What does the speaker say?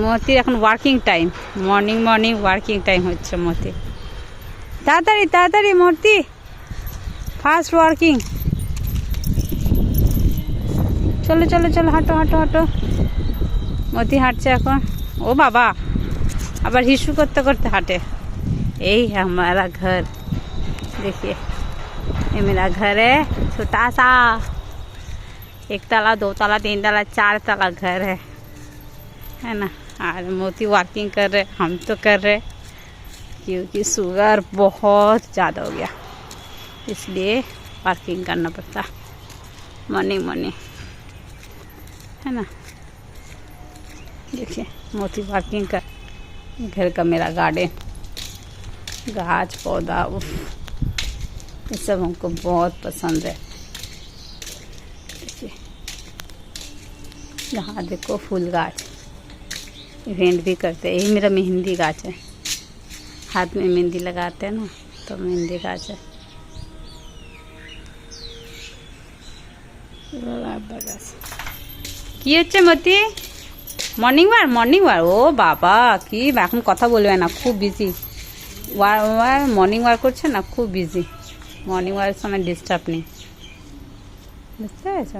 মতির এখন working time, morning morning working time হচ্ছে মতি। তাড়াতাড়ি তাড়াতাড়ি মতি, ফাস্ট ওয়ার্কিং। চলো চলো চলো, হাঁটো হাঁটো হাঁটো। মতি হাঁটছে এখন। ও বাবা, আবার হিসু করতে করতে हाटे। यही है हमारा घर, देखिए ये मेरा घर है, छोटा सा, 1 तला 2 तला 3 तला 4 तला घर है ना। और मोती वॉकिंग कर रहे, हम तो कर रहे, क्योंकि शुगर बहुत ज़्यादा हो गया, इसलिए वॉकिंग करना पड़ता मॉर्निंग मॉर्निंग, है ना। देखिए मोती वॉकिंग कर। घर का मेरा गार्डन, गाछ पौधा, उफ, ये सब हमको बहुत पसंद है। देखिए यहाँ देखो फूल गाछ, इवेंट भी करते हैं। यही मेरा मेहंदी गाछ है, हाथ में मेहंदी लगाते हैं ना, तो मेहंदी गाछ है। কি হচ্ছে মতি? Morning war. ও বাবা, কি এখন কথা বলবে না, খুব বিজি। মর্নিং ওয়ার করছে না, খুব বিজি। মর্নিং ওয়ারের সময় ডিস্টার্ব নেই, বুঝতে পেরেছো?